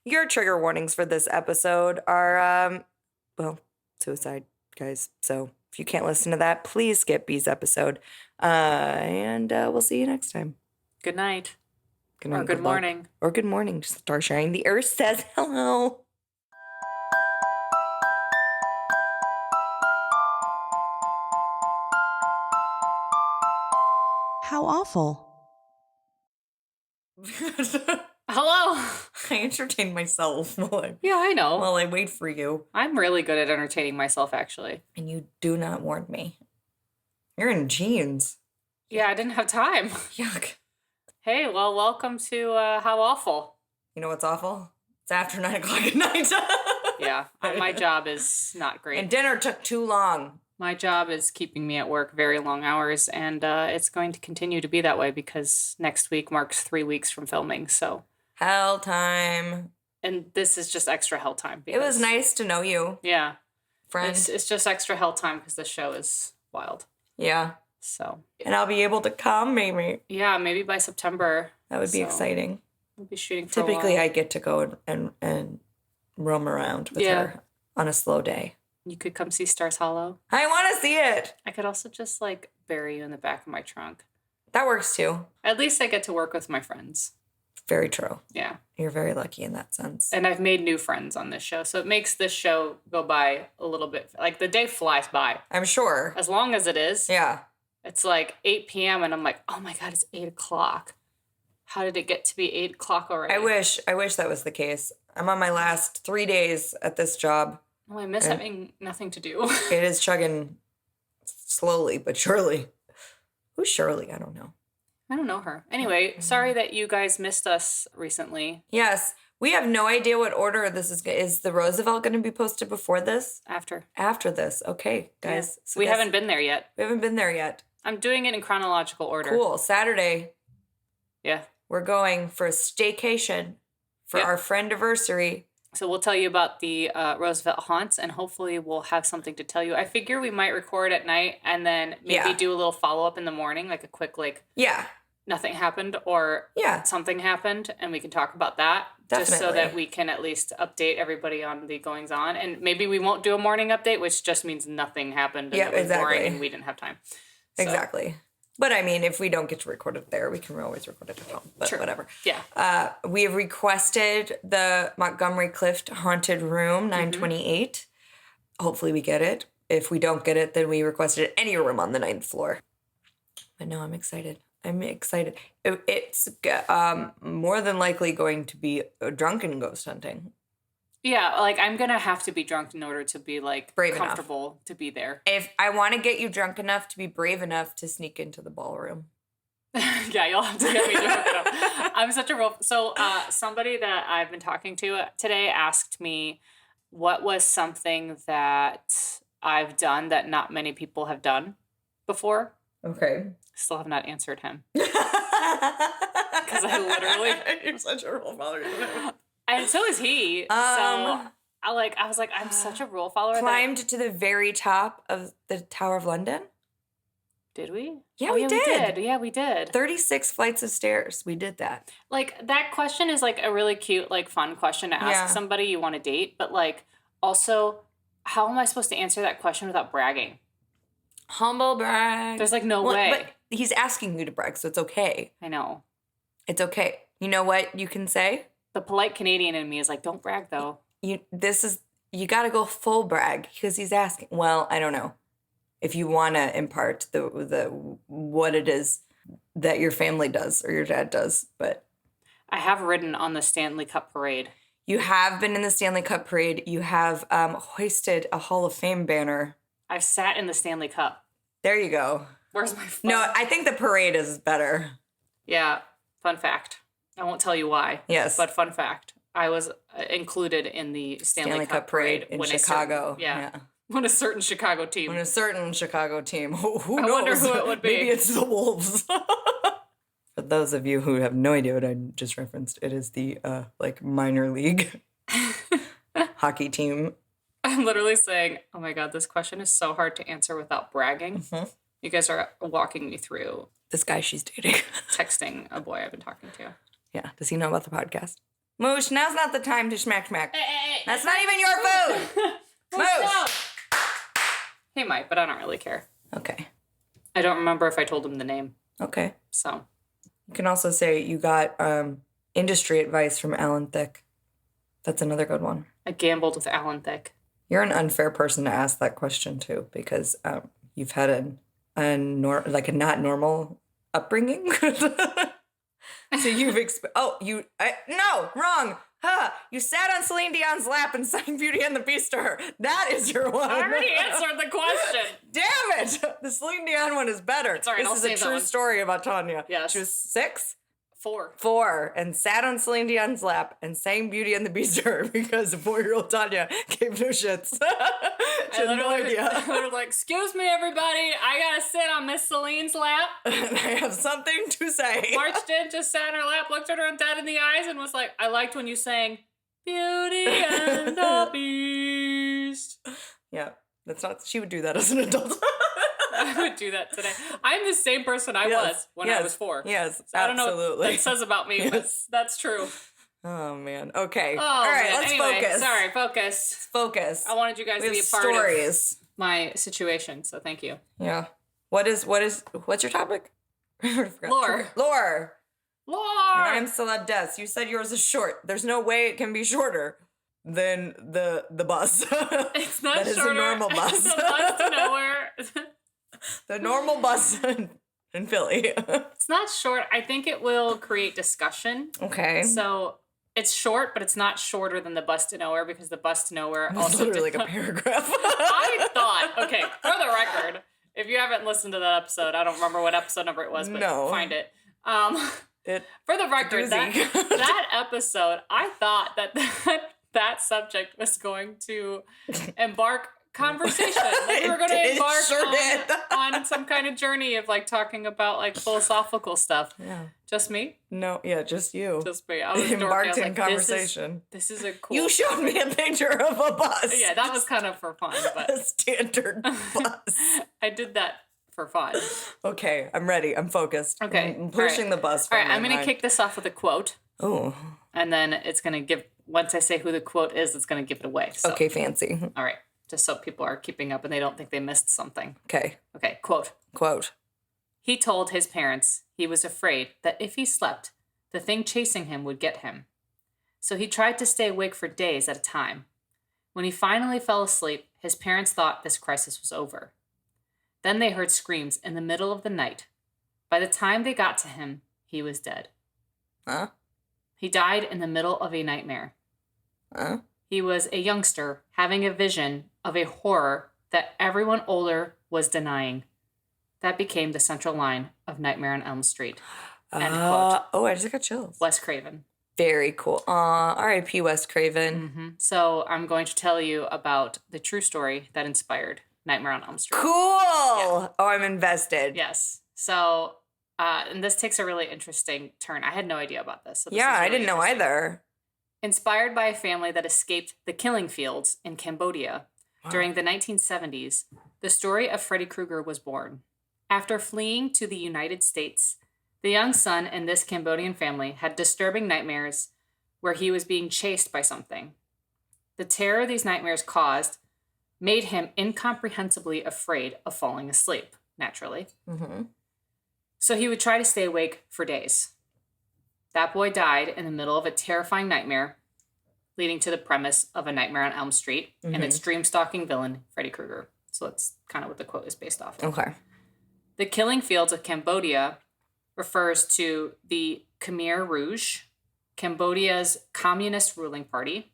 Your trigger warnings for this episode are, suicide, guys. So if you can't listen to that, please skip B's episode. And we'll see you next time. Good night. Good night. Or good morning. Or good morning. Star Shining. The Earth says hello. How awful. Hello. I entertain myself while I know. While I wait for you. I'm really good at entertaining myself, actually. And you do not warn me. You're in jeans. Yeah, I didn't have time. Yuck. Hey, well, welcome to How Awful. You know what's awful? It's after 9 o'clock at night. Yeah, my job is not great. And dinner took too long. My job is keeping me at work very long hours, and it's going to continue to be that way because next week marks 3 weeks from filming, so. Hell time. And this is just extra hell time. It was nice to know you. Yeah. Friend. It's just extra hell time because the show is wild. Yeah. So. And I'll be able to come, maybe. Yeah, maybe by September. That would be exciting. We'll be shooting for Typically, a while. I get to go and roam around with her on a slow day. You could come see Stars Hollow. I want to see it. I could also just, bury you in the back of my trunk. That works, too. At least I get to work with my friends. Very true. Yeah. You're very lucky in that sense. And I've made new friends on this show, so it makes this show go by a little bit. The day flies by. I'm sure. As long as it is. Yeah. It's 8 p.m. and I'm like, oh my God, it's 8 o'clock. How did it get to be 8 o'clock already? I wish that was the case. I'm on my last 3 days at this job. Oh, I miss having nothing to do. It is chugging slowly but surely. Who's Shirley? I don't know. I don't know her. Anyway, sorry that you guys missed us recently. Yes. We have no idea what order this is. Is the Roosevelt going to be posted before this? After. After this. Okay, guys. Yeah. So we haven't been there yet. We haven't been there yet. I'm doing it in chronological order. Cool. Saturday. Yeah. We're going for a staycation for our friendiversary. So we'll tell you about the Roosevelt haunts, and hopefully we'll have something to tell you. I figure we might record at night and then maybe do a little follow-up in the morning, like a quick, nothing happened or something happened, and we can talk about that. Definitely. Just so that we can at least update everybody on the goings-on. And maybe we won't do a morning update, which just means nothing happened and it was boring and we didn't have time. So. Exactly. But I mean, if we don't get to record it there, we can always record it at home. But whatever. Yeah. We have requested the Montgomery Clift Haunted Room, 928. Hopefully we get it. If we don't get it, then we requested any room on the 9th floor. But no, I'm excited. It's more than likely going to be a drunken ghost hunting. Yeah, I'm going to have to be drunk in order to be, brave comfortable enough to be there. If I want to get you drunk enough to be brave enough to sneak into the ballroom. Yeah, you'll have to get me drunk enough. I'm such a real... So, somebody that I've been talking to today asked me what was something that I've done that not many people have done before. Okay. Still have not answered him. Because I literally... You're such a role follower. And so is he. So I was like, I'm such a rule follower. Climbed to the very top of the Tower of London. Did we? Yeah, we did. Yeah, we did. 36 flights of stairs. We did that. That question is a really cute, fun question to ask somebody you want to date. But also, how am I supposed to answer that question without bragging? Humble brag. There's no way. But he's asking you to brag, so it's okay. I know. It's okay. You know what you can say? The polite Canadian in me is don't brag though. You got to go full brag because he's asking. Well, I don't know if you want to impart the what it is that your family does or your dad does, but I have ridden on the Stanley Cup parade. You have been in the Stanley Cup parade. You have hoisted a Hall of Fame banner. I've sat in the Stanley Cup. There you go. Where's my phone? No, I think the parade is better. Yeah, fun fact. I won't tell you why. Yes. But fun fact. I was included in the Stanley Cup parade in Chicago. When a certain Chicago team. Who knows? I wonder who it would be. Maybe it's the Wolves. For those of you who have no idea what I just referenced, it is the minor league hockey team. I'm literally saying, oh my God, this question is so hard to answer without bragging. Mm-hmm. You guys are walking me through this guy she's dating. Texting a boy I've been talking to. Yeah. Does he know about the podcast? Moosh, now's not the time to smack. Hey, that's not even your food. Moosh. He might, but I don't really care. Okay. I don't remember if I told him the name. Okay. So. You can also say you got industry advice from Alan Thicke. That's another good one. I gambled with Alan Thicke. You're an unfair person to ask that question to because you've had a not normal upbringing. So you've no, wrong. You sat on Celine Dion's lap and sang Beauty and the Beast to her. That is your one. I already answered the question. Damn it! The Celine Dion one is better. It's all right, this is a true story about Tanya. Yes. She was 6? 4. 4, and sat on Celine Dion's lap and sang Beauty and the Beast to her because 4-year-old Tanya gave no shits. She had no idea. I was like, excuse me, everybody. I gotta sit on Miss Celine's lap. And I have something to say. Marched in, just sat on her lap, looked at her dead in the eyes, and was like, I liked when you sang Beauty and the Beast. Yeah, that's not, she would do that as an adult. I would do that today. I'm the same person I was when I was 4. Yes, so I don't know absolutely. what that says about me, but that's true. Oh, man. Okay. Oh, all right, man. let's focus. Sorry, focus. Focus. I wanted you guys to be a part of my situation, so thank you. Yeah. What's your topic? Lore. Lore. I'm celeb des. You said yours is short. There's no way it can be shorter than the bus. It's not that is shorter. a normal bus. The bus to nowhere. The normal bus in Philly. It's not short. I think it will create discussion. Okay. So it's short, but it's not shorter than the bus to nowhere because the bus to nowhere also literally like a paragraph. I thought, okay, for the record, if you haven't listened to that episode, I don't remember what episode number it was, but find it. For the record, that episode, I thought that subject was going to embark conversation. Like we were going to embark on some kind of journey of like talking about like philosophical stuff. Yeah. Just me? No, yeah, just you. Just me. I was embarked in conversation. This is a cool. You showed me a picture of a bus. Yeah, that was kind of for fun, but a standard bus. I did that for fun. Okay, I'm ready. I'm focused. Okay, I'm pushing the bus. All right, I'm going to kick this off with a quote. Oh. And then it's going to give. Once I say who the quote is, it's going to give it away. So. Okay, fancy. All right. Just so people are keeping up and they don't think they missed something. Okay. Okay, quote. Quote. He told his parents he was afraid that if he slept, the thing chasing him would get him. So he tried to stay awake for days at a time. When he finally fell asleep, his parents thought this crisis was over. Then they heard screams in the middle of the night. By the time they got to him, he was dead. Huh? He died in the middle of a nightmare. Huh? He was a youngster having a vision of a horror that everyone older was denying. That became the central line of Nightmare on Elm Street. End quote. Oh, I just got chills. Wes Craven. Very cool. R.I.P. Wes Craven. Mm-hmm. So I'm going to tell you about the true story that inspired Nightmare on Elm Street. Cool. Yeah. Oh, I'm invested. Yes. So, and this takes a really interesting turn. I had no idea about this. So this yeah, really I didn't know either. Inspired by a family that escaped the killing fields in Cambodia during the 1970s, the story of Freddy Krueger was born. After fleeing to the United States, the young son in this Cambodian family had disturbing nightmares where he was being chased by something. The terror these nightmares caused made him incomprehensibly afraid of falling asleep, naturally. Mm-hmm. So he would try to stay awake for days. That boy died in the middle of a terrifying nightmare, leading to the premise of A Nightmare on Elm Street and its dream-stalking villain, Freddy Krueger. So that's kind of what the quote is based off of. Okay. The killing fields of Cambodia refers to the Khmer Rouge, Cambodia's communist ruling party,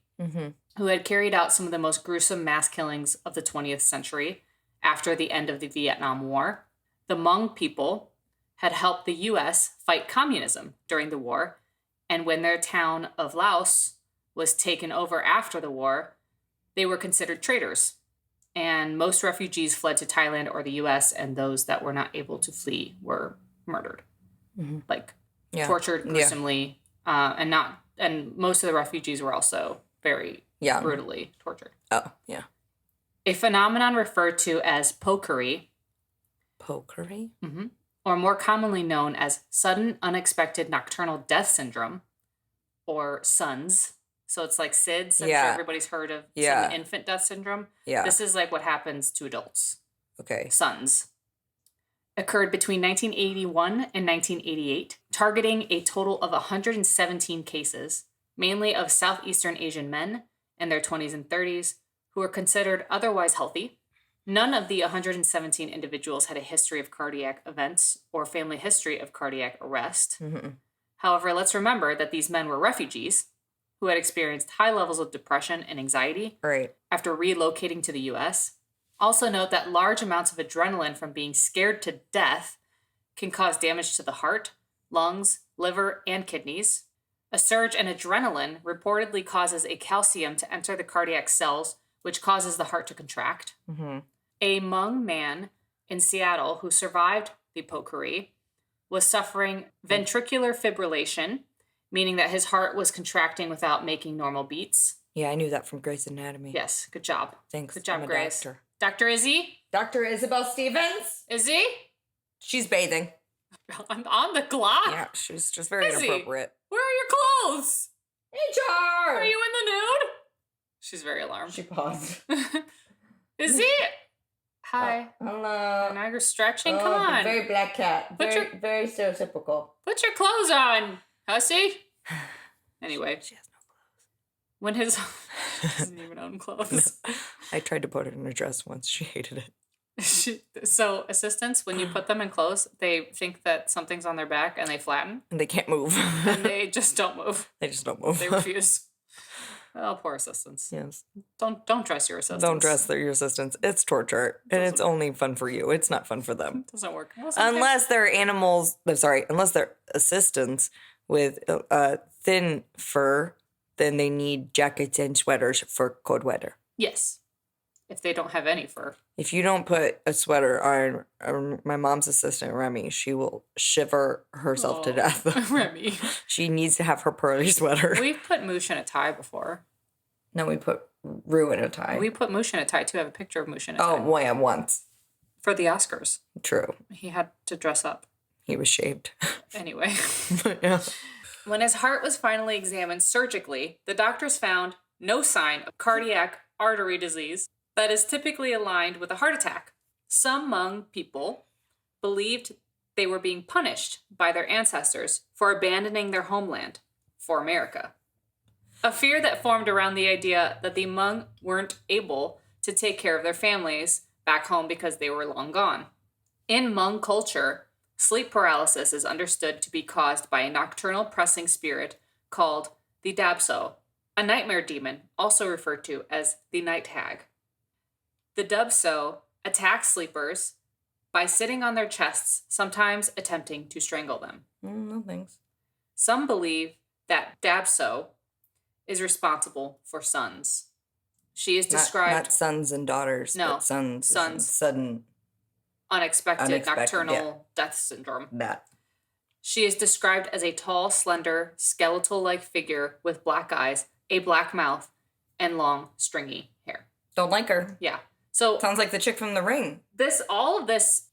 who had carried out some of the most gruesome mass killings of the 20th century after the end of the Vietnam War. The Hmong people had helped the U.S. fight communism during the war, and when their town of Laos was taken over after the war, they were considered traitors, and most refugees fled to Thailand or the U.S., and those that were not able to flee were murdered, tortured gruesomely, and most of the refugees were also very brutally tortured. Oh, yeah. A phenomenon referred to as pokery. Pokery? Mm-hmm. Or more commonly known as sudden unexpected nocturnal death syndrome, or SUNS. So it's like SIDS. I'm sure everybody's heard of sudden infant death syndrome. Yeah. This is like what happens to adults. Okay. SUNS. Occurred between 1981 and 1988, targeting a total of 117 cases, mainly of Southeastern Asian men in their 20s and 30s, who were considered otherwise healthy. None of the 117 individuals had a history of cardiac events or family history of cardiac arrest. Mm-hmm. However, let's remember that these men were refugees who had experienced high levels of depression and anxiety after relocating to the U.S. Also note that large amounts of adrenaline from being scared to death can cause damage to the heart, lungs, liver, and kidneys. A surge in adrenaline reportedly causes a calcium to enter the cardiac cells, which causes the heart to contract. Mm-hmm. A Hmong man in Seattle who survived the potpourri was suffering ventricular fibrillation, meaning that his heart was contracting without making normal beats. Yeah, I knew that from Grey's Anatomy. Yes, good job. Thanks. Good job, I'm a Grace. doctor. Dr. Izzy? Dr. Isabel Stevens? Izzy? She's bathing. I'm on the clock. Yeah, she's just very inappropriate. Where are your clothes? HR! Are you in the nude? She's very alarmed. She paused. Izzy? Hi. Hello. Now you're stretching? Come on. Very black cat. Very stereotypical. Put your clothes on, hussy. Anyway. She has no clothes. When his... She doesn't even own clothes. No. I tried to put her in a dress once. She hated it. So assistants, when you put them in clothes, they think that something's on their back and they flatten. And they can't move. And they just don't move. They just don't move. They refuse. Oh, poor assistants. Yes. Don't dress your assistants. Don't dress your assistants. It's torture. And it's only fun for you. It's not fun for them. It doesn't work. Unless they're animals. Unless they're assistants with thin fur, then they need jackets and sweaters for cold weather. Yes. If they don't have any fur. If you don't put a sweater on my mom's assistant, Remy, she will shiver herself to death. Remy. She needs to have her pearly sweater. We've put Moosh in a tie before. No, we put Rue in a tie. We put Moosh in a tie, too. I have a picture of Moosh in a tie. Oh, well, yeah, once. For the Oscars. True. He had to dress up. He was shaved. Anyway. Yeah. When his heart was finally examined surgically, the doctors found no sign of cardiac artery disease that is typically aligned with a heart attack. Some Hmong people believed they were being punished by their ancestors for abandoning their homeland for America. A fear that formed around the idea that the Hmong weren't able to take care of their families back home because they were long gone. In Hmong culture, sleep paralysis is understood to be caused by a nocturnal pressing spirit called the Dabso, a nightmare demon also referred to as the night hag. The Dabso attacks sleepers by sitting on their chests, sometimes attempting to strangle them. No thanks. Some believe that Dabso is responsible for sons. She is described... Not sons and daughters, but sons. Sudden... Unexpected nocturnal death syndrome. That. She is described as a tall, slender, skeletal-like figure with black eyes, a black mouth, and long, stringy hair. Don't like her. Yeah. So sounds like the chick from The Ring. All of this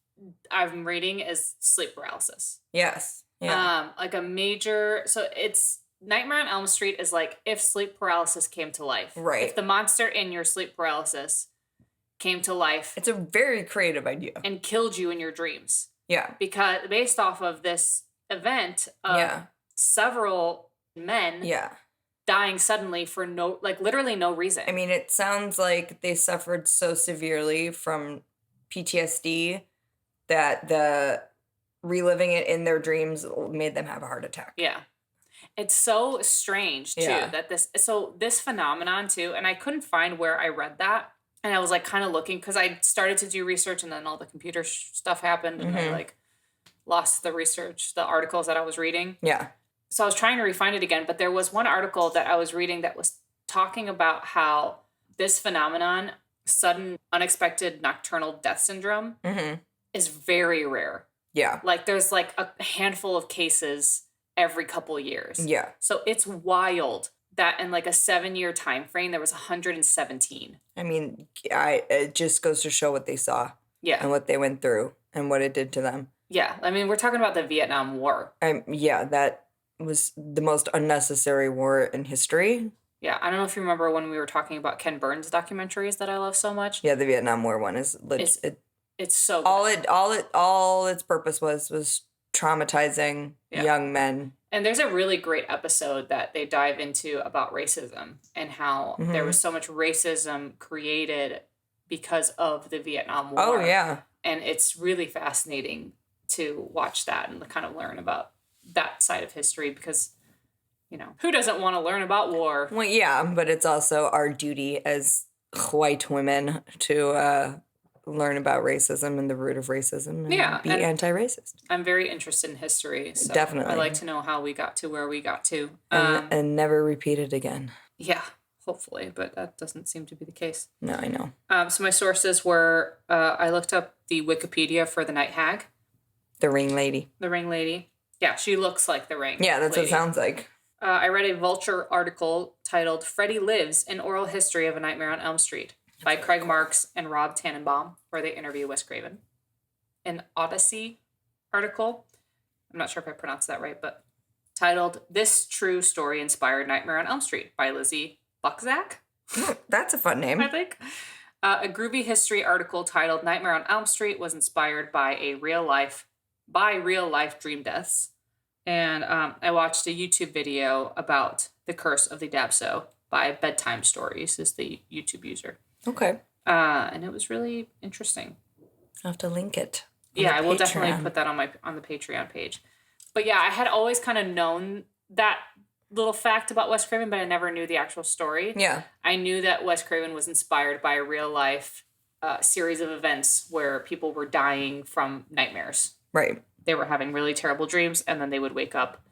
I'm reading is sleep paralysis. Yes. Yeah. Like a major. So it's Nightmare on Elm Street is like if sleep paralysis came to life. Right. If the monster in your sleep paralysis came to life. It's a very creative idea. And killed you in your dreams. Yeah. Because based off of this event of several men. Yeah. Dying suddenly for literally no reason. I mean, it sounds like they suffered so severely from PTSD that the reliving it in their dreams made them have a heart attack. Yeah. It's so strange, too, that this phenomenon, too, and I couldn't find where I read that, and I was, like, kind of looking, because I started to do research, and then all the computer stuff happened, and I, like, lost the research, the articles that I was reading. Yeah. So I was trying to refine it again, but there was one article that I was reading that was talking about how this phenomenon, sudden, unexpected nocturnal death syndrome, is very rare. Yeah. Like, there's, like, a handful of cases every couple of years. Yeah. So it's wild that in, like, a 7-year time frame, there was 117. I mean, it just goes to show what they saw. Yeah. And what they went through and what it did to them. Yeah. I mean, we're talking about the Vietnam War. Yeah, that was the most unnecessary war in history. Yeah, I don't know if you remember when we were talking about Ken Burns documentaries that I love so much. Yeah, the Vietnam War one is legit. It's so good. All its purpose was traumatizing young men. And there's a really great episode that they dive into about racism and how there was so much racism created because of the Vietnam War. Oh, yeah. And it's really fascinating to watch that and kind of learn about that side of history because, you know, who doesn't want to learn about war? Well, yeah, but it's also our duty as white women to learn about racism and the root of racism and be anti-racist. I'm very interested in history. So definitely. I like to know how we got to where we got to. And never repeat it again. Yeah, hopefully, but that doesn't seem to be the case. No, I know. So my sources were, I looked up the Wikipedia for the Night Hag. The Ring Lady. The Ring Lady. Yeah, she looks like the Ring Yeah, that's lady. what it sounds like. I read a Vulture article titled Freddy Lives, An Oral History of A Nightmare on Elm Street by Craig Marks and Rob Tannenbaum, where they interview Wes Craven. An Odyssey article, I'm not sure if I pronounced that right, but titled This True Story Inspired Nightmare on Elm Street by Lizzie Buckzak. That's a fun name. I think. A Groovy History article titled Nightmare on Elm Street was inspired by real life dream deaths. And I watched a YouTube video about the curse of the Dabso by Bedtime Stories, is the YouTube user. Okay. And it was really interesting. I'll have to link it. Yeah, I will definitely put that on the Patreon page. But yeah, I had always kind of known that little fact about Wes Craven, but I never knew the actual story. Yeah. I knew that Wes Craven was inspired by a real life series of events where people were dying from nightmares. Right. They were having really terrible dreams, and then they would wake up,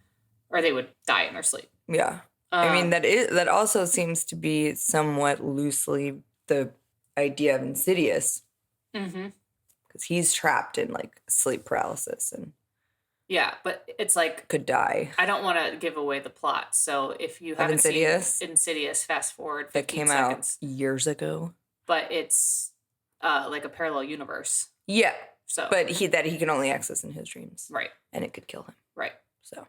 or they would die in their sleep. Yeah. I mean, that also seems to be somewhat loosely the idea of Insidious. Mm-hmm. Because he's trapped in, like, sleep paralysis and... Yeah, but it's like... Could die. I don't want to give away the plot, so if you haven't seen Insidious, fast forward 15 that came seconds. Out years ago. But it's like a parallel universe. Yeah. So, but he can only access in his dreams. Right. And it could kill him. Right. So.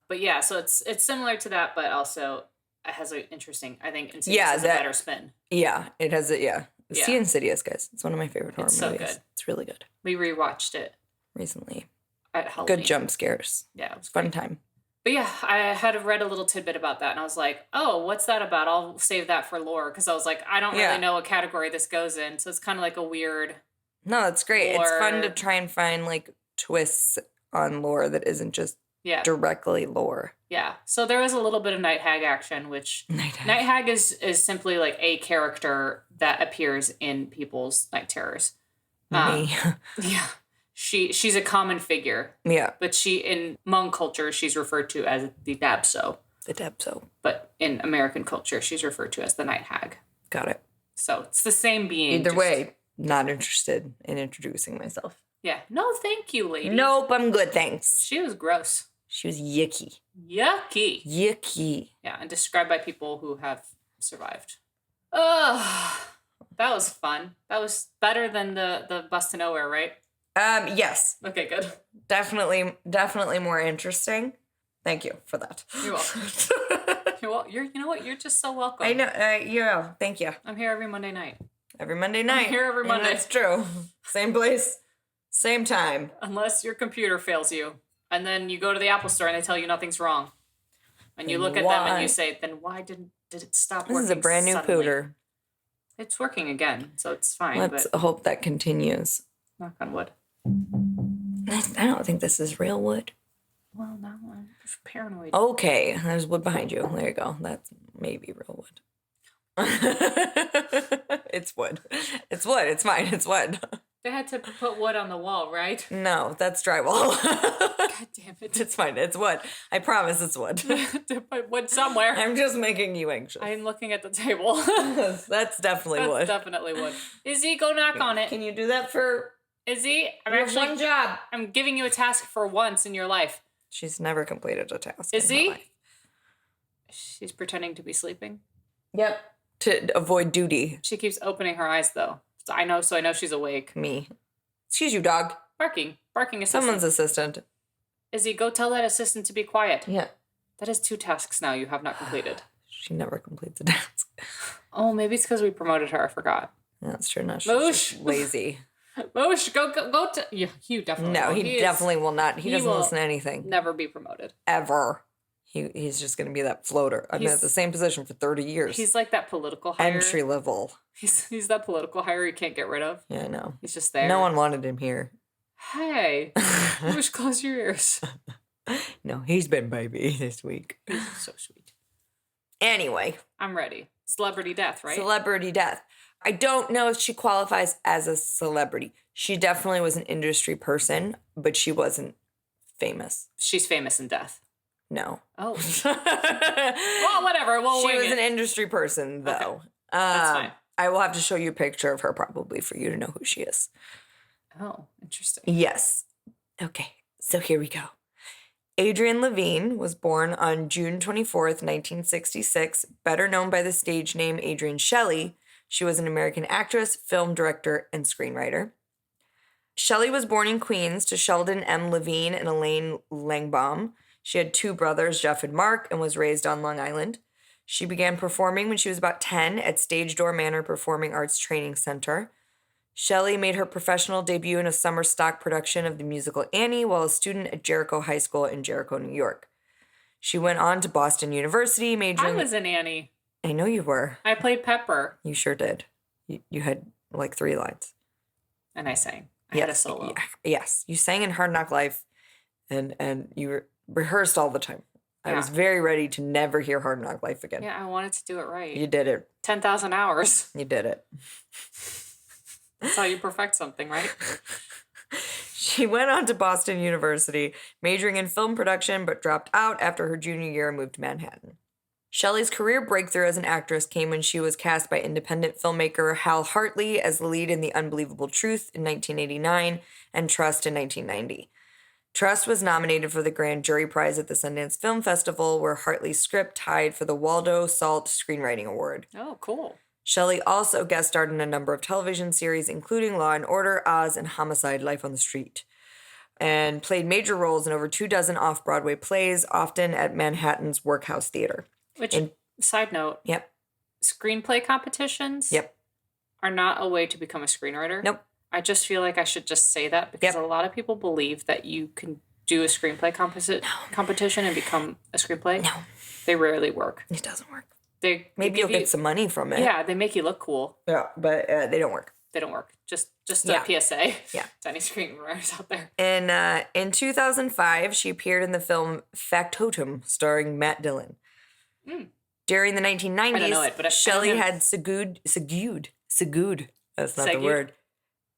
But yeah, so it's similar to that, but also it has an interesting, I think Insidious has a better spin. Yeah, it has See Insidious, guys. It's one of my favorite horror movies. So good. It's really good. We rewatched it. Recently. At Halloween. Good jump scares. Yeah, it was fun time. But yeah, I had read a little tidbit about that, and I was like, oh, what's that about? I'll save that for lore, because I was like, I don't really know what category this goes in, so it's kind of like a weird... No, that's great. Lore. It's fun to try and find, like, twists on lore that isn't just directly lore. Yeah. So there was a little bit of Night Hag action, which... Night Hag is simply, like, a character that appears in people's night terrors. Me. Yeah. She's a common figure. Yeah. But in Hmong culture, she's referred to as the Dabso. The Dabso. But in American culture, she's referred to as the Night Hag. Got it. So it's the same being. Either way, not interested in introducing myself. Yeah. No, thank you, lady. Nope, I'm good, thanks. She was gross. She was yucky. Yucky. Yucky. Yeah, and described by people who have survived. Ugh. That was fun. That was better than the Bus to Nowhere, right? Yes. Okay, good. Definitely more interesting. Thank you for that. You're welcome. You know what? You're just so welcome. I know. Thank you. I'm here every Monday night. Every Monday night. I'm here every Monday. That's true. Same place, same time. Unless your computer fails you. And then you go to the Apple Store and they tell you nothing's wrong. And you look at them and you say, then why did it stop working? This is a brand new pooter. It's working again, so it's fine. Let's hope that continues. Knock on wood. I don't think this is real wood. Well, no, I'm just paranoid. Okay, there's wood behind you. There you go. That's maybe real wood. It's wood. It's wood. It's fine. It's wood. They had to put wood on the wall, right? No, that's drywall. God damn it. It's fine. It's wood. I promise it's wood. To put wood somewhere. I'm just making you anxious. I'm looking at the table. That's definitely wood. That's definitely wood. Izzy, go knock on it. Can you do that for... Izzy, one job. I'm giving you a task for once in your life. She's never completed a task. Izzy? She's pretending to be sleeping. Yep. To avoid duty. She keeps opening her eyes, though. So I know she's awake. Me. Excuse you, dog. Barking assistant. Someone's assistant. Izzy, go tell that assistant to be quiet. Yeah. That is 2 tasks now you have not completed. She never completes a task. Oh, maybe it's because we promoted her. I forgot. That's true. No, she's just lazy. Moosh, go to... Yeah, you definitely No, will. he definitely will not. He doesn't listen to anything. Never be promoted. Ever. He's just going to be that floater. I've been at the same position for 30 years. He's like that political hire. Entry level. He's that political hire you can't get rid of. Yeah, I know. He's just there. No one wanted him here. Hey, Moosh, close your ears. No, he's been baby this week. He's so sweet. Anyway. I'm ready. Celebrity death, right? Celebrity death. I don't know if she qualifies as a celebrity. She definitely was an industry person, but she wasn't famous. She's famous in death. No. Oh. Well, whatever. She was an industry person, though. Okay. That's fine. I will have to show you a picture of her probably for you to know who she is. Oh, interesting. Yes. Okay, so here we go. Adrian Levine was born on June 24th, 1966, better known by the stage name Adrienne Shelley. She was an American actress, film director, and screenwriter. Shelley was born in Queens to Sheldon M. Levine and Elaine Langbaum. She had 2 brothers, Jeff and Mark, and was raised on Long Island. She began performing when she was about 10 at Stage Door Manor Performing Arts Training Center. Shelley made her professional debut in a summer stock production of the musical Annie while a student at Jericho High School in Jericho, New York. She went on to Boston University, majoring... I was in Annie. I know you were. I played Pepper. You sure did. You had like 3 lines. And I sang. I had a solo. Yes. You sang in Hard Knock Life and you rehearsed all the time. I was very ready to never hear Hard Knock Life again. Yeah, I wanted to do it right. You did it. 10,000 hours. You did it. That's how you perfect something, right? She went on to Boston University, majoring in film production, but dropped out after her junior year and moved to Manhattan. Shelley's career breakthrough as an actress came when she was cast by independent filmmaker Hal Hartley as the lead in The Unbelievable Truth in 1989 and Trust in 1990. Trust was nominated for the Grand Jury Prize at the Sundance Film Festival, where Hartley's script tied for the Waldo Salt Screenwriting Award. Oh, cool. Shelley also guest starred in a number of television series, including Law & Order, Oz, and Homicide: Life on the Street, and played major roles in over 24 off-Broadway plays, often at Manhattan's Workhouse Theater. Side note. Yep. Screenplay competitions are not a way to become a screenwriter. Nope. I just feel like I should just say that because a lot of people believe that you can do a screenplay competition and become a screenplay. No. They rarely work. It doesn't work. Maybe you'll get some money from it. Yeah, they make you look cool. Yeah, but they don't work. They don't work. Just a PSA. Yeah. To any screenwriters out there. In 2005, she appeared in the film Factotum, starring Matt Dillon. During the 1990s, I don't know it, but Shelley had segued. That's not the word.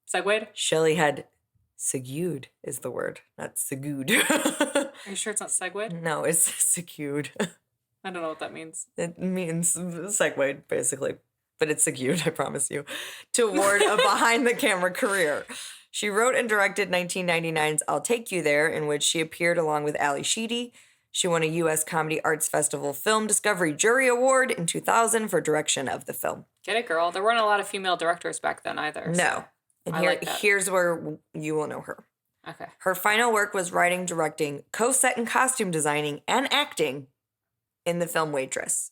Segued? Shelley had segued is the word, not segued. Are you sure it's not segued? No, it's segued. I don't know what that means. It means segued, basically. But it's segued, I promise you, toward a behind-the-camera career. She wrote and directed 1999's I'll Take You There, in which she appeared along with Ali Sheedy. She won a U.S. Comedy Arts Festival Film Discovery Jury Award in 2000 for direction of the film. Get it, girl. There weren't a lot of female directors back then either. No. So And here's where you will know her. Okay. Her final work was writing, directing, co-set and costume designing, and acting in the film Waitress,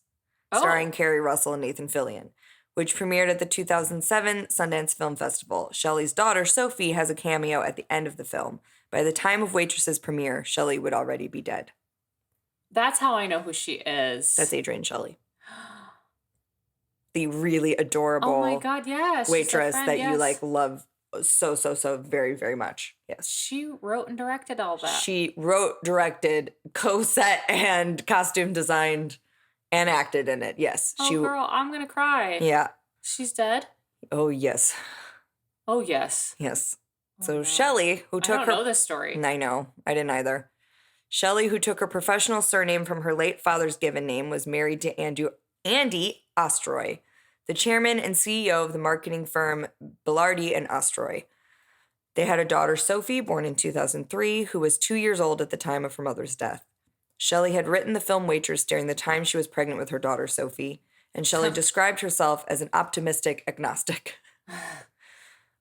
starring Kerry Russell and Nathan Fillion, which premiered at the 2007 Sundance Film Festival. Shelley's daughter, Sophie, has a cameo at the end of the film. By the time of Waitress's premiere, Shelley would already be dead. That's how I know who she is. That's Adrienne Shelley. The really adorable waitress that you love so very, very much. Yes. She wrote and directed all that. She wrote, directed, co-set, and costume designed and acted in it. Yes. Oh, girl, I'm going to cry. Yeah. She's dead? Oh, yes. Oh, yes. Yes. So Shelley, who took I don't know this story. I know. I didn't either. Shelley, who took her professional surname from her late father's given name, was married to Andy Ostroy, the chairman and CEO of the marketing firm Belardi and Ostroy. They had a daughter, Sophie, born in 2003, who was 2 years old at the time of her mother's death. Shelley had written the film Waitress during the time she was pregnant with her daughter, Sophie, and Shelley described herself as an optimistic agnostic.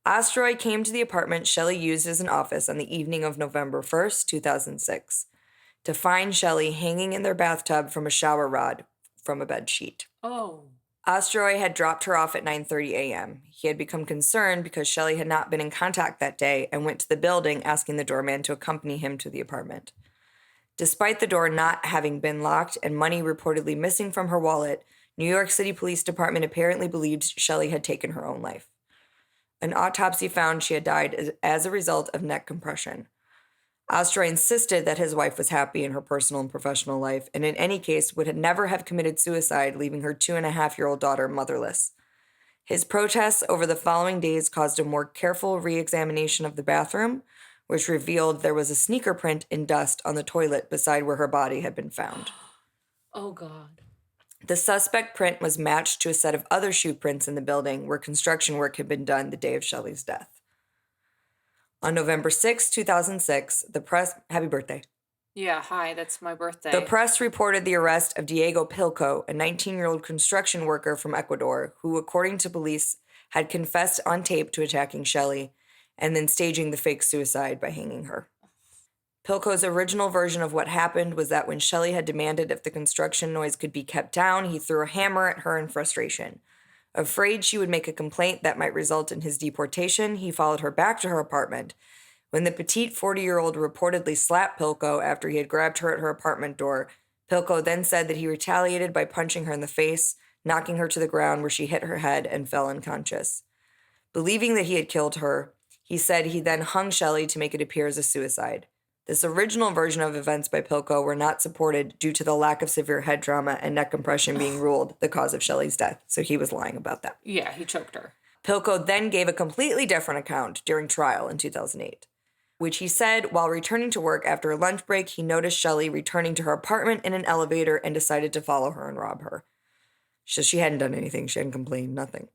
Ostroy came to the apartment Shelley used as an office on the evening of November 1st, 2006. to find Shelley hanging in their bathtub from a shower rod from a bed sheet. Oh. Ostroy had dropped her off at 9:30 a.m. He had become concerned because Shelley had not been in contact that day and went to the building asking the doorman to accompany him to the apartment. Despite the door not having been locked and money reportedly missing from her wallet, New York City Police Department apparently believed Shelley had taken her own life. An autopsy found she had died as a result of neck compression. Ostroy insisted that his wife was happy in her personal and professional life, and in any case would never have committed suicide, leaving her 2.5-year-old daughter motherless. His protests over the following days caused a more careful re-examination of the bathroom, which revealed there was a sneaker print in dust on the toilet beside where her body had been found. Oh, God. The suspect print was matched to a set of other shoe prints in the building where construction work had been done the day of Shelley's death. On November 6, 2006, the press... Happy birthday. Yeah, hi, that's my birthday. The press reported the arrest of Diego Pilco, a 19-year-old construction worker from Ecuador, who, according to police, had confessed on tape to attacking Shelley and then staging the fake suicide by hanging her. Pilco's original version of what happened was that when Shelley had demanded if the construction noise could be kept down, he threw a hammer at her in frustration. Afraid she would make a complaint that might result in his deportation, he followed her back to her apartment. When the petite 40-year-old reportedly slapped Pilco after he had grabbed her at her apartment door, Pilco then said that he retaliated by punching her in the face, knocking her to the ground where she hit her head and fell unconscious. Believing that he had killed her, he said he then hung Shelley to make it appear as a suicide. This original version of events by Pilco were not supported due to the lack of severe head trauma and neck compression being ruled the cause of Shelley's death, so he was lying about that. Yeah, he choked her. Pilco then gave a completely different account during trial in 2008, which he said while returning to work after a lunch break, he noticed Shelley returning to her apartment in an elevator and decided to follow her and rob her. So she hadn't done anything. She hadn't complained, nothing.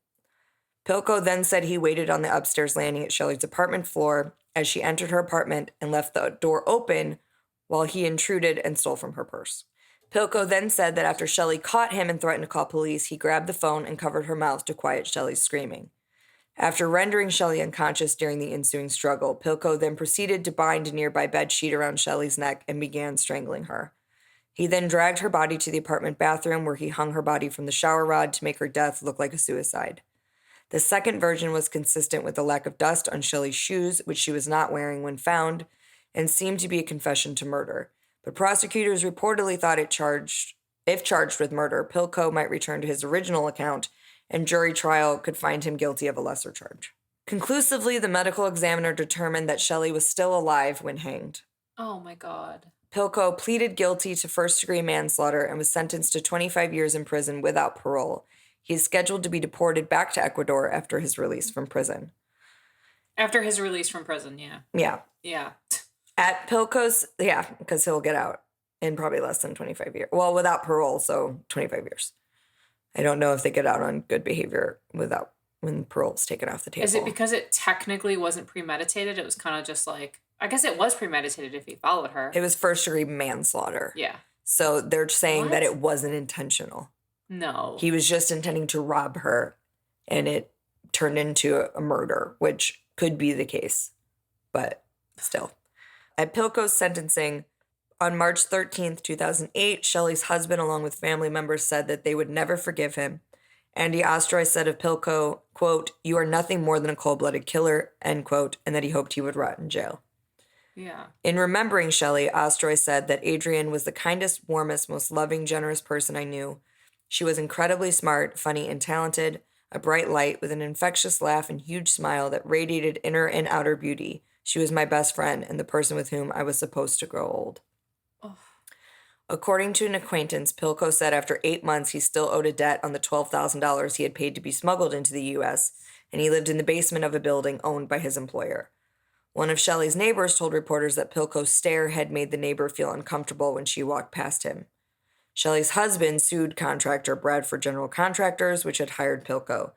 Pilco then said he waited on the upstairs landing at Shelley's apartment floor as she entered her apartment and left the door open while he intruded and stole from her purse. Pilco then said that after Shelley caught him and threatened to call police, he grabbed the phone and covered her mouth to quiet Shelley's screaming. After rendering Shelley unconscious during the ensuing struggle, Pilco then proceeded to bind a nearby bedsheet around Shelley's neck and began strangling her. He then dragged her body to the apartment bathroom where he hung her body from the shower rod to make her death look like a suicide. The second version was consistent with the lack of dust on Shelley's shoes, which she was not wearing when found, and seemed to be a confession to murder. But prosecutors reportedly thought if charged with murder, Pilco might return to his original account, and jury trial could find him guilty of a lesser charge. Conclusively, the medical examiner determined that Shelley was still alive when hanged. Oh, my God. Pilco pleaded guilty to first-degree manslaughter and was sentenced to 25 years in prison without parole. He is scheduled to be deported back to Ecuador after his release from prison. After his release from prison, yeah. Yeah. Yeah. At Pilco's, yeah, because he'll get out in probably less than 25 years. Well, without parole, so 25 years. I don't know if they get out on good behavior when parole's taken off the table. Is it because it technically wasn't premeditated? It was kind of just like, I guess it was premeditated if he followed her. It was first-degree manslaughter. Yeah. So they're saying that it wasn't intentional. No. He was just intending to rob her, and it turned into a murder, which could be the case, but still. At Pilco's sentencing, on March 13th, 2008, Shelley's husband, along with family members, said that they would never forgive him. Andy Ostroy said of Pilco, quote, "You are nothing more than a cold-blooded killer," end quote, and that he hoped he would rot in jail. Yeah. In remembering Shelley, Ostroy said that Adrienne was the kindest, warmest, most loving, generous person I knew. She was incredibly smart, funny, and talented, a bright light with an infectious laugh and huge smile that radiated inner and outer beauty. She was my best friend and the person with whom I was supposed to grow old. Oh. According to an acquaintance, Pilco said after 8 months he still owed a debt on the $12,000 he had paid to be smuggled into the U.S., and he lived in the basement of a building owned by his employer. One of Shelley's neighbors told reporters that Pilco's stare had made the neighbor feel uncomfortable when she walked past him. Shelley's husband sued contractor Bradford General Contractors, which had hired Pilco.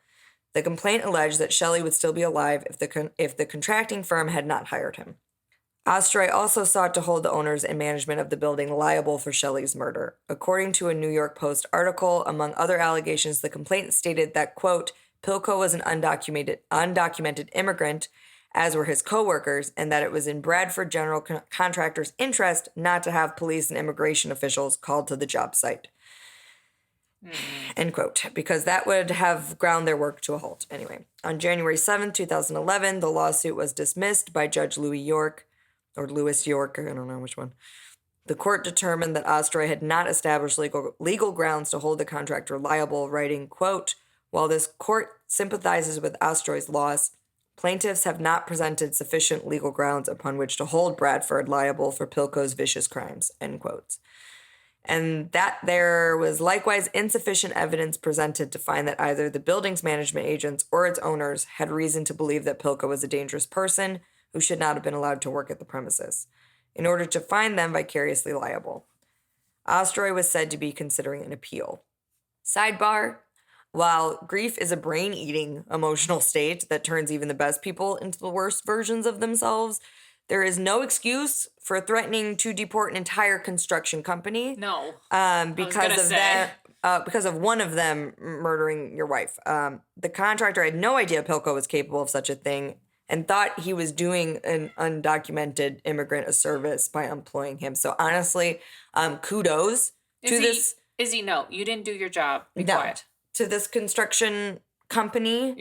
The complaint alleged that Shelley would still be alive if the contracting firm had not hired him. Ostroy also sought to hold the owners and management of the building liable for Shelley's murder. According to a New York Post article, among other allegations, the complaint stated that, quote, Pilco was an undocumented immigrant as were his coworkers, and that it was in Bradford General Contractor's interest not to have police and immigration officials called to the job site. End quote. Because that would have ground their work to a halt. Anyway, on January 7th, 2011, the lawsuit was dismissed by Judge Louis York, or Lewis York, I don't know which one. The court determined that Ostroy had not established legal grounds to hold the contractor liable, writing, quote, while this court sympathizes with Ostroy's loss, plaintiffs have not presented sufficient legal grounds upon which to hold Bradford liable for Pilco's vicious crimes, end quotes. And that there was likewise insufficient evidence presented to find that either the building's management agents or its owners had reason to believe that Pilco was a dangerous person who should not have been allowed to work at the premises, in order to find them vicariously liable. Ostroy was said to be considering an appeal. Sidebar, while grief is a brain-eating emotional state that turns even the best people into the worst versions of themselves, there is no excuse for threatening to deport an entire construction company. No. Because of one of them murdering your wife. The contractor had no idea Pilco was capable of such a thing and thought he was doing an undocumented immigrant a service by employing him. So honestly, kudos to this. Izzy, no, you didn't do your job. Be quiet. To this construction company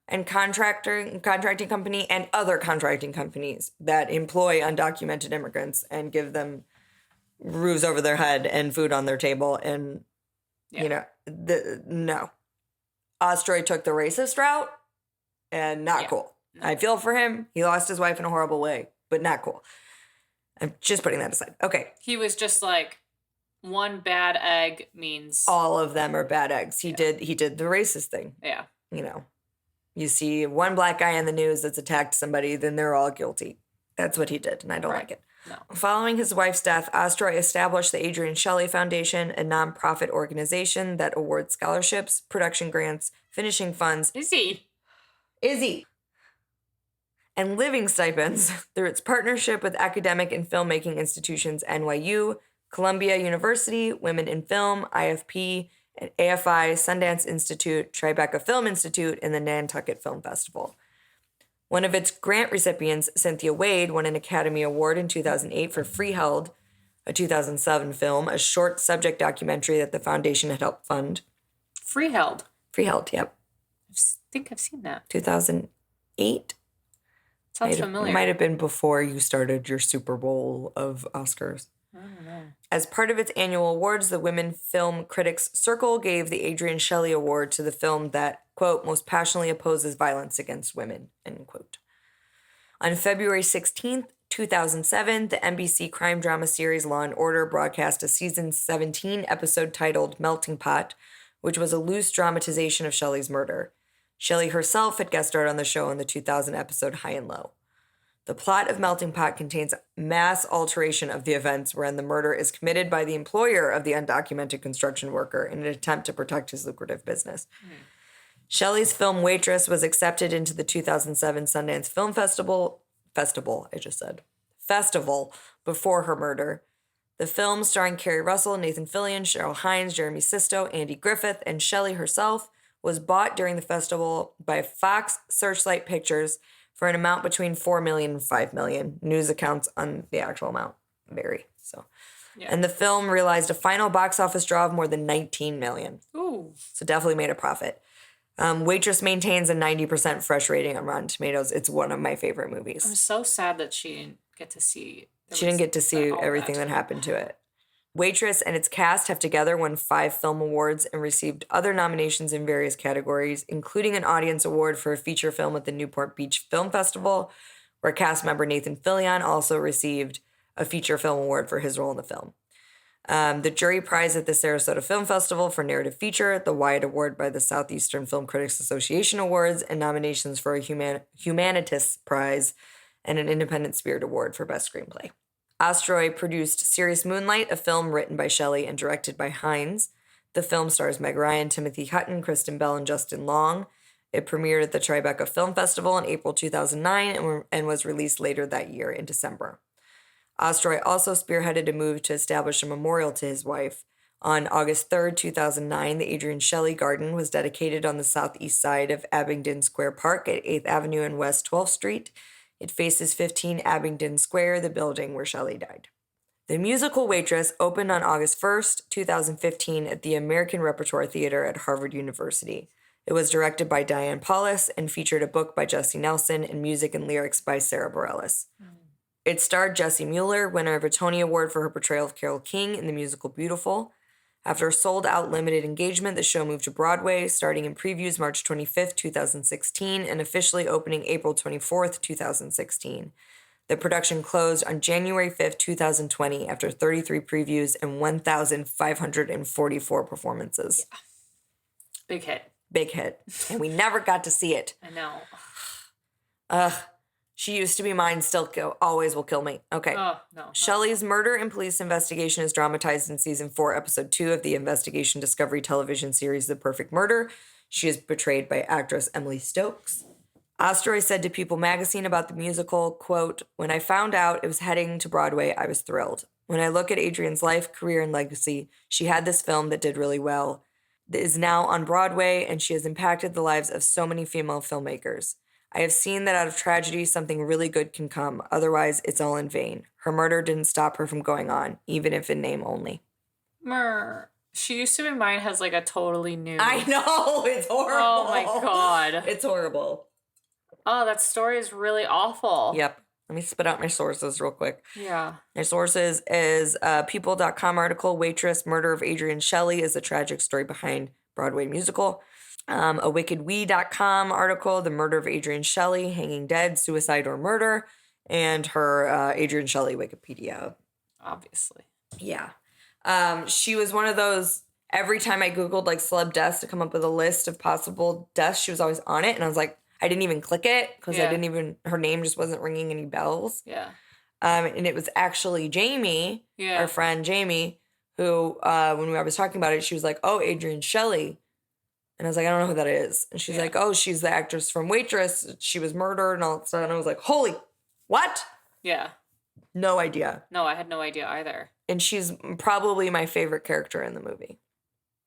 and contracting company and other contracting companies that employ undocumented immigrants and give them roofs over their head and food on their table. And, no. Ostroy took the racist route and not cool. No. I feel for him. He lost his wife in a horrible way, but not cool. I'm just putting that aside. Okay. He was just like, one bad egg means all of them are bad eggs. He did the racist thing. Yeah. You see one black guy in the news that's attacked somebody, then they're all guilty. That's what he did, and I don't like it. No. Following his wife's death, Ostroy established the Adrienne Shelley Foundation, a nonprofit organization that awards scholarships, production grants, finishing funds. Izzy. And living stipends through its partnership with academic and filmmaking institutions NYU, Columbia University, Women in Film, IFP, and AFI, Sundance Institute, Tribeca Film Institute, and the Nantucket Film Festival. One of its grant recipients, Cynthia Wade, won an Academy Award in 2008 for Freeheld, a 2007 film, a short subject documentary that the foundation had helped fund. Freeheld, yep. I think I've seen that. 2008? Sounds familiar. It might have been before you started your Super Bowl of Oscars. I don't know. As part of its annual awards, the Women Film Critics Circle gave the Adrienne Shelley Award to the film that, quote, most passionately opposes violence against women, end quote. On February 16th, 2007, the NBC crime drama series Law & Order broadcast a season 17 episode titled Melting Pot, which was a loose dramatization of Shelley's murder. Shelley herself had guest starred on the show in the 2000 episode High and Low. The plot of Melting Pot contains mass alteration of the events wherein the murder is committed by the employer of the undocumented construction worker in an attempt to protect his lucrative business. Shelley's film Waitress was accepted into the 2007 Sundance Film Festival before her murder. The film, starring Kerry Russell, Nathan Fillion, Cheryl Hines, Jeremy Sisto, Andy Griffith, and Shelley herself, was bought during the festival by Fox Searchlight Pictures for an amount between $4 million and $5 million. News accounts on the actual amount vary. And the film realized a final box office draw of more than $19 million. Ooh. So definitely made a profit. Waitress maintains a 90% fresh rating on Rotten Tomatoes. It's one of my favorite movies. I'm so sad that she didn't get to see. Everything that happened to it. Waitress and its cast have together won 5 film awards and received other nominations in various categories, including an audience award for a feature film at the Newport Beach Film Festival, where cast member Nathan Fillion also received a feature film award for his role in the film. The jury prize at the Sarasota Film Festival for narrative feature, the Wyatt Award by the Southeastern Film Critics Association Awards, and nominations for a Humanitas Prize and an Independent Spirit Award for Best Screenplay. Ostroy produced Serious Moonlight, a film written by Shelley and directed by Hines. The film stars Meg Ryan, Timothy Hutton, Kristen Bell, and Justin Long. It premiered at the Tribeca Film Festival in April 2009 and was released later that year in December. Ostroy also spearheaded a move to establish a memorial to his wife. On August 3rd, 2009, the Adrienne Shelley Garden was dedicated on the southeast side of Abingdon Square Park at 8th Avenue and West 12th Street. It faces 15 Abingdon Square, the building where Shelley died. The musical Waitress opened on August 1st, 2015 at the American Repertoire Theater at Harvard University. It was directed by Diane Paulus and featured a book by Jesse Nelson and music and lyrics by Sarah Bareilles. It starred Jessie Mueller, winner of a Tony Award for her portrayal of Carole King in the musical Beautiful. After a sold-out limited engagement, the show moved to Broadway, starting in previews March 25th, 2016, and officially opening April 24th, 2016. The production closed on January 5th, 2020, after 33 previews and 1,544 performances. Yeah. Big hit. Big hit. And we never got to see it. I know. She used to be mine, always will kill me. Okay. Oh, no. Shelley's murder and police investigation is dramatized in season 4, episode 2 of the investigation discovery television series The Perfect Murder. She is portrayed by actress Emily Stokes. Ostroy said to People magazine about the musical, quote, "When I found out it was heading to Broadway, I was thrilled. When I look at Adrienne's life, career, and legacy, she had this film that did really well, that is now on Broadway, and she has impacted the lives of so many female filmmakers. I have seen that out of tragedy, something really good can come. Otherwise, it's all in vain. Her murder didn't stop her from going on, even if in name only." She Used to Be Mine has like a totally new... I know, it's horrible. Oh my God. It's horrible. Oh, that story is really awful. Yep. Let me spit out my sources real quick. Yeah. My sources is a People.com article, Waitress, Murder of Adrienne Shelley is a tragic story behind Broadway musical. A WickedWe.com article, The Murder of Adrienne Shelley, Hanging Dead, Suicide or Murder, and her Adrienne Shelley Wikipedia. Obviously. Yeah. She was one of those, every time I Googled like celeb deaths to come up with a list of possible deaths, she was always on it. And I was like, I didn't even click it because her name just wasn't ringing any bells. Yeah. And it was actually Jamie, our friend Jamie, who, when I was talking about it, she was like, "Oh, Adrienne Shelley." And I was like, "I don't know who that is." And she's like, "Oh, she's the actress from Waitress. She was murdered and all that stuff." And I was like, holy, what? Yeah. No idea. No, I had no idea either. And she's probably my favorite character in the movie.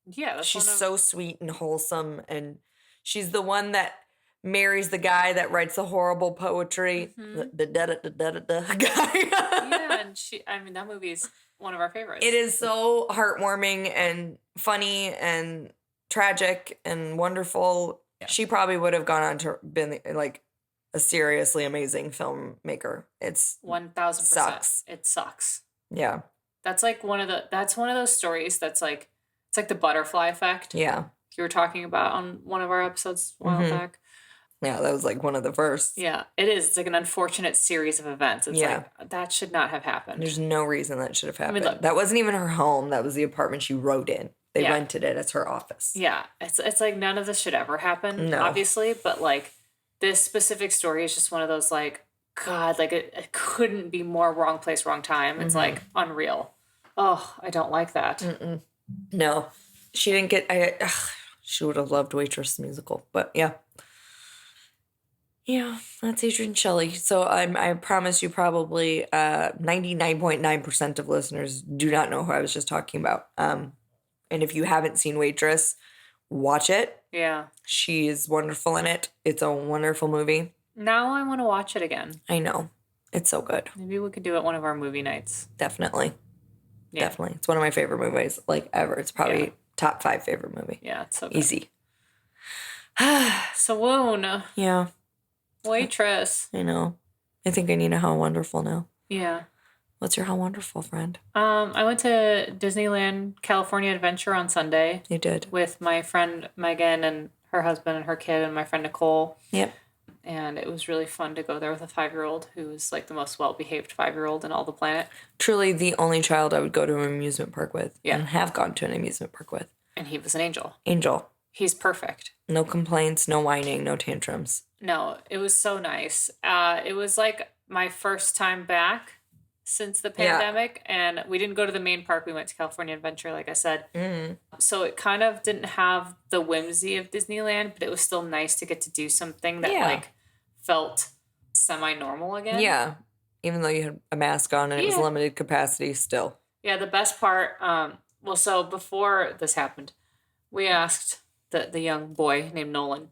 Yeah. She's so sweet and wholesome. And she's the one that marries the guy that writes the horrible poetry. The guy. Yeah, and that movie is one of our favorites. It is so heartwarming and funny and tragic and wonderful. Yeah. She probably would have gone on to been like a seriously amazing filmmaker. It's 1,000%. Sucks. It sucks. Yeah. That's like one of those stories that's like, it's like the butterfly effect. Yeah. You were talking about on one of our episodes a while back. Yeah, that was like one of the first. Yeah, it is. It's like an unfortunate series of events. It's like, that should not have happened. There's no reason that should have happened. I mean, look, that wasn't even her home. That was the apartment she wrote in. They rented it as her office. Yeah, it's like none of this should ever happen, obviously. But like this specific story is just one of those like, God, like it couldn't be more wrong place, wrong time. It's like unreal. Oh, I don't like that. No, she didn't get, she would have loved Waitress the musical, but yeah. Yeah, that's Adrienne Shelley. So I promise you probably 99.9% of listeners do not know who I was just talking about. And if you haven't seen Waitress, watch it. Yeah. She's wonderful in it. It's a wonderful movie. Now I want to watch it again. I know. It's so good. Maybe we could do it one of our movie nights. Definitely. Yeah. Definitely. It's one of my favorite movies, like, ever. It's probably top 5 favorite movie. Yeah, it's so good. Easy. Swoon. Yeah. Waitress. I know. I think I need a How Wonderful now. Yeah. What's your How Wonderful, friend? I went to Disneyland California Adventure on Sunday. You did. With my friend Megan and her husband and her kid and my friend Nicole. Yep. And it was really fun to go there with a 5-year-old who was like the most well-behaved 5-year-old in all the planet. Truly the only child I would go to an amusement park with. Yeah. And have gone to an amusement park with. And he was an angel. Angel. He's perfect. No complaints, no whining, no tantrums. No, it was so nice. It was like my first time back since the pandemic. And we didn't go to the main park. We went to California Adventure, like I said. Mm-hmm. So it kind of didn't have the whimsy of Disneyland, but it was still nice to get to do something that like felt semi-normal again. Yeah. Even though you had a mask on and it was limited capacity still. Yeah, the best part, so before this happened, we asked the young boy named Nolan,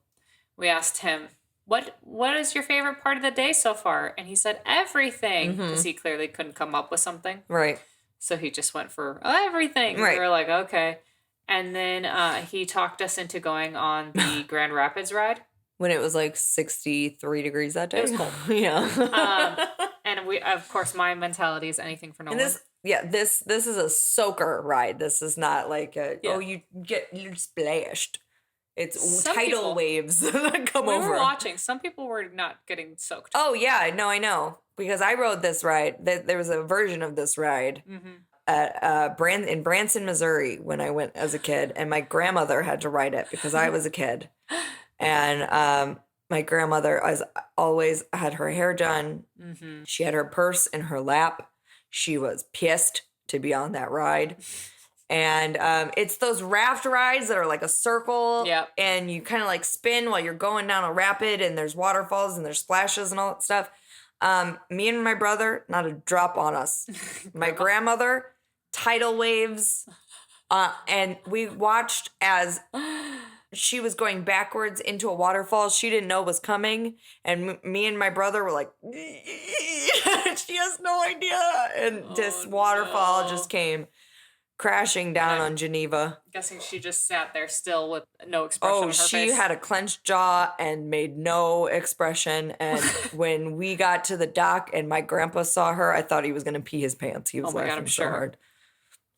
we asked him what is your favorite part of the day so far? And he said, everything, because he clearly couldn't come up with something. Right. So he just went for everything. Right. We were like, okay. And then he talked us into going on the Grand Rapids ride. When it was like 63 degrees that day. It was cold. Yeah. And we, of course, my mentality is anything for Nolan. This is a soaker ride. This is not like you're splashed. It's tidal waves that come over. We were watching. Some people were not getting soaked. Oh, yeah. No, I know. Because I rode this ride. There was a version of this ride at in Branson, Missouri when I went as a kid. And my grandmother had to ride it because I was a kid. And my grandmother always had her hair done. Mm-hmm. She had her purse in her lap. She was pissed to be on that ride. And it's those raft rides that are like a circle. Yep. And you kind of like spin while you're going down a rapid and there's waterfalls and there's splashes and all that stuff. Me and my brother, not a drop on us. My grandmother, tidal waves. And we watched as she was going backwards into a waterfall she didn't know was coming. And me and my brother were like, she has no idea. And this waterfall just came crashing down on Geneva. I'm guessing she just sat there still with no expression on her face. She had a clenched jaw and made no expression. And when we got to the dock and my grandpa saw her, I thought he was going to pee his pants. He was laughing so hard.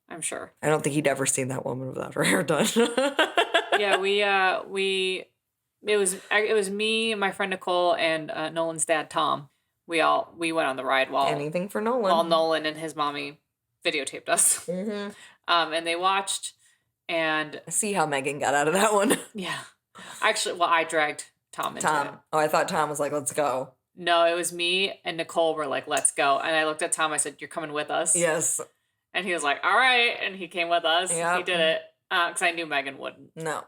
I'm sure. I don't think he'd ever seen that woman without her hair done. Yeah, it was me, my friend Nicole, and Nolan's dad Tom. We went on the ride while anything for Nolan. While Nolan and his mommy videotaped us. Mm-hmm. And they watched and see how Megan got out of that one. Yeah. Actually, I dragged Tom into it. Oh, I thought Tom was like, let's go. No, it was me and Nicole were like, let's go. And I looked at Tom, I said, you're coming with us? Yes. And he was like, all right. And he came with us. Yep. He did it. Because I knew Megan wouldn't. No.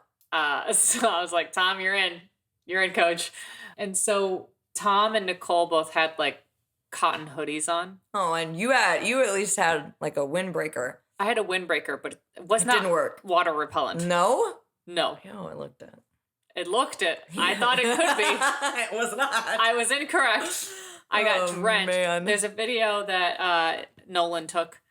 So I was like, Tom, you're in. You're in, coach. And so Tom and Nicole both had like cotton hoodies on. Oh, and you at least had like a windbreaker. I had a windbreaker, but it didn't work. Water repellent. No? No. Oh, I looked at it. It looked it. I thought it could be. It was not. I was incorrect. I got drenched. Man. There's a video that Nolan took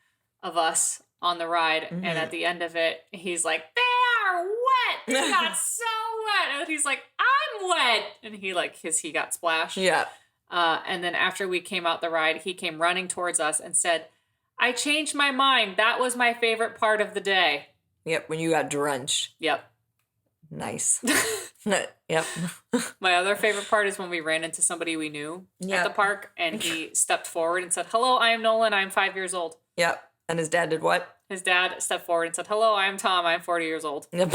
of us on the ride, and at the end of it, he's like, they are wet. They got so wet. And he's like, I'm wet. And he got splashed. Yeah. And then after we came out the ride, he came running towards us and said, I changed my mind. That was my favorite part of the day. Yep, when you got drenched. Yep. Nice. Yep. My other favorite part is when we ran into somebody we knew at the park, and he stepped forward and said, hello, I am Nolan. I'm 5 years old. Yep. And his dad did what? His dad stepped forward and said, hello, I am Tom. I'm 40 years old. Yep.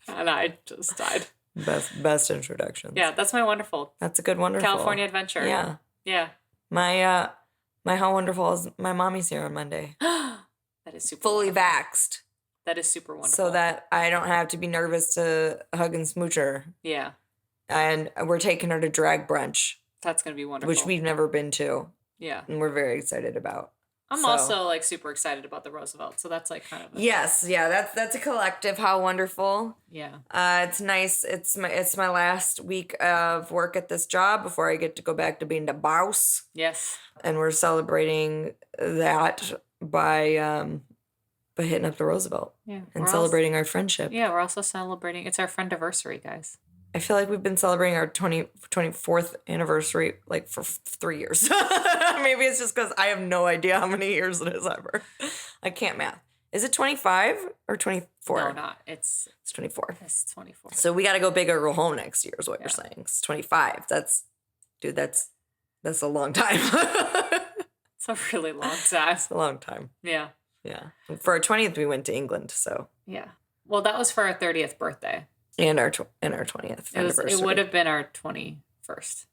And I just died. Best introductions. Yeah, that's my wonderful. That's a good wonderful. California adventure. Yeah. Yeah. My how wonderful is my mommy's here on Monday. That is super fully wonderful. vaxxed. That is super wonderful. So that I don't have to be nervous to hug and smooch her. Yeah. And we're taking her to drag brunch. That's going to be wonderful. Which we've never been to. Yeah. And we're very excited about. I'm also like super excited about the Roosevelt. So that's like kind of yes, yeah, that's a collective. How wonderful. Yeah. It's nice. It's my last week of work at this job before I get to go back to being the boss. Yes. And we're celebrating that by hitting up the Roosevelt. Yeah. And celebrating our friendship. Yeah, we're also celebrating. It's our friendiversary, guys. I feel like we've been celebrating our 24th anniversary like for 3 years. Maybe it's just because I have no idea how many years it is ever. I can't math. Is it 25 or 24? No, not. It's 24. It's 24. So we got to go big or go home next year is what you're saying. It's 25. That's a long time. It's a really long time. It's a long time. Yeah. Yeah. For our 20th, we went to England, so. Yeah. Well, that was for our 30th birthday. And our 20th anniversary. It would have been our 21st.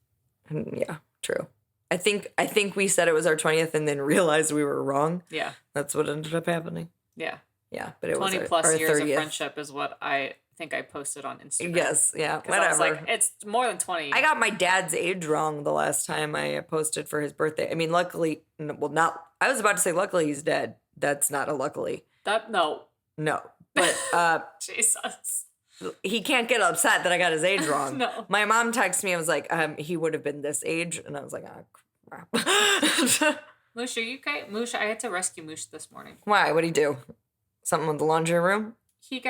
Yeah, true. I think we said it was our 20th and then realized we were wrong. Yeah. That's what ended up happening. Yeah. Yeah, but it was 20 plus our years 30th. of friendship is what I think I posted on Instagram. Yes, yeah, whatever. I was like, it's more than 20. I got my dad's age wrong the last time I posted for his birthday. I mean, luckily, I was about to say luckily he's dead. That's not a luckily. No. No, but Jesus. he can't get upset that I got his age wrong. No. My mom texted me and was like, he would have been this age. And I was like, oh, crap. Moosh, are you okay? Moosh, I had to rescue Moosh this morning. Why? What'd he do? Something with the laundry room? This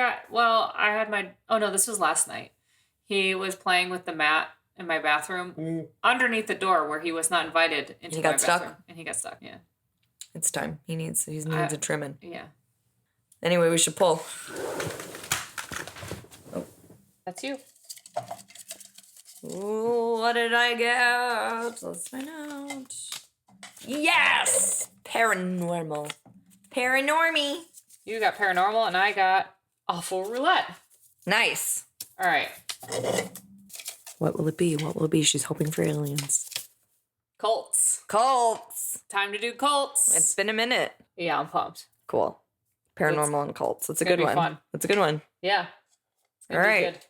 was last night. He was playing with the mat in my bathroom underneath the door where he was not invited into my bathroom. And he got stuck, yeah. It's time. He needs a trimming. Yeah. Anyway, we should pull. Oh. That's you. Ooh, what did I get? Let's find out. Yes! Paranormal. Paranormy. You got paranormal and I got awful roulette. Nice. All right. What will it be? What will it be? She's hoping for aliens. Cults. Time to do cults. It's been a minute. Yeah, I'm pumped. Cool. Paranormal and cults. That's a good one. Fun. That's a good one. Yeah. All right. Good.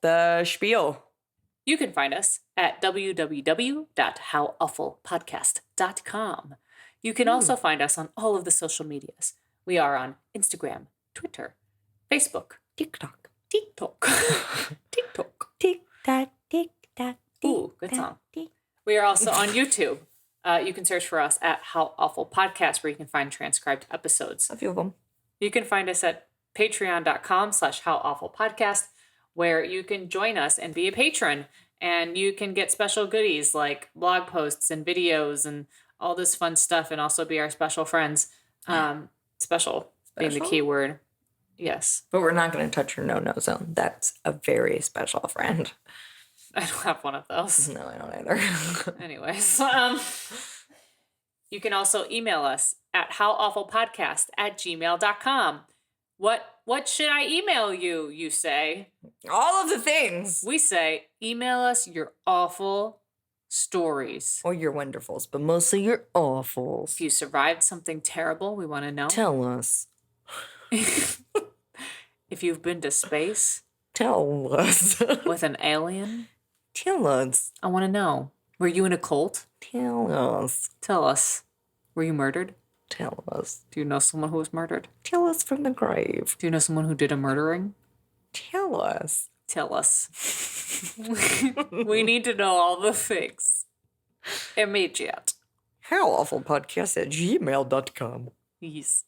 The spiel. You can find us at www.howawfulpodcast.com. You can also find us on all of the social medias. We are on Instagram, Twitter, Facebook, TikTok. Ooh, good song. We are also on YouTube. You can search for us at How Awful Podcast, where you can find transcribed episodes. A few of them. You can find us at patreon.com/howawfulpodcast, where you can join us and be a patron. And you can get special goodies like blog posts and videos and all this fun stuff, and also be our special friends. Special being the key word. Yes. But we're not going to touch your no-no zone. That's a very special friend. I don't have one of those. No, I don't either. Anyways, you can also email us at howawfulpodcast@gmail.com. What should I email you, you say? All of the things. We say, email us your awful stories. Or your wonderfuls, but mostly your awfuls. If you survived something terrible, we want to know. Tell us. If you've been to space. Tell us. With an alien. Tell us. I want to know. Were you in a cult? Tell us. Tell us. Were you murdered? Tell us. Do you know someone who was murdered? Tell us from the grave. Do you know someone who did a murdering? Tell us. Tell us. We need to know all the things. Immediate. HowAwfulPodcast@gmail.com. Yes.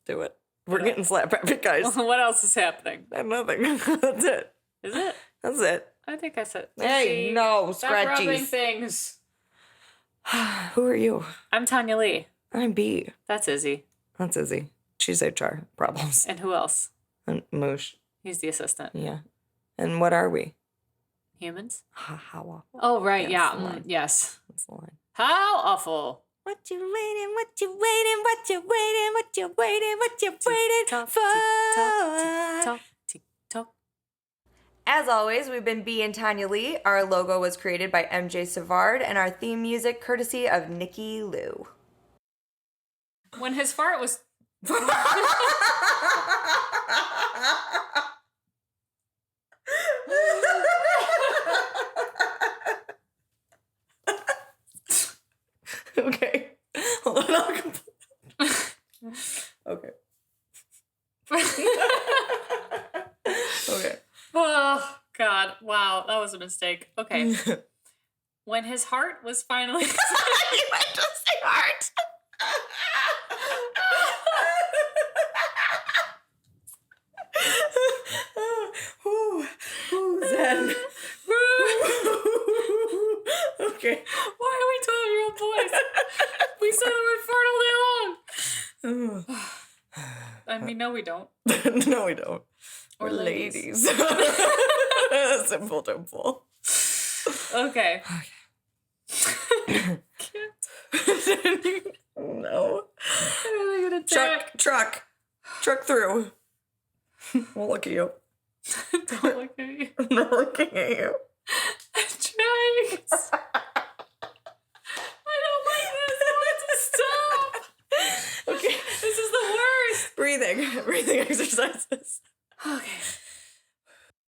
Do it. We're getting slap epic, guys. What else is happening? Nothing. That's it. Is it? That's it. I think I said. Hey, no, stop rubbing scratchies. Things. Who are you? I'm Tanya Lee. I'm B. That's Izzy. That's Izzy. She's HR problems. And who else? And Moosh. He's the assistant. Yeah. And what are we? Humans. How awful. Oh, right. Yeah. Yes. That's the line. How awful. What you waiting? What you waiting? What you waiting? What you waiting? What you waiting for? Tick-tock, tick-tock. As always, we've been B and Tanya Lee. Our logo was created by MJ Savard, and our theme music courtesy of Nikki Lou. When his fart was... Okay. Hold on. Okay. Okay. Oh, God. Wow. That was a mistake. Okay. When his heart was finally... You might just say heart. Zen. Okay. Why are we 12-year-old boys? We say the word fart all day long. I mean, no, we don't. No, we don't. Or We're ladies. Simple. Okay. No. I'm gonna attack. Truck through. We'll look at you. Don't look at me. I'm not looking at you. I'm trying. I don't like this. I want it to stop. Okay. This is the worst. Breathing exercises. Okay.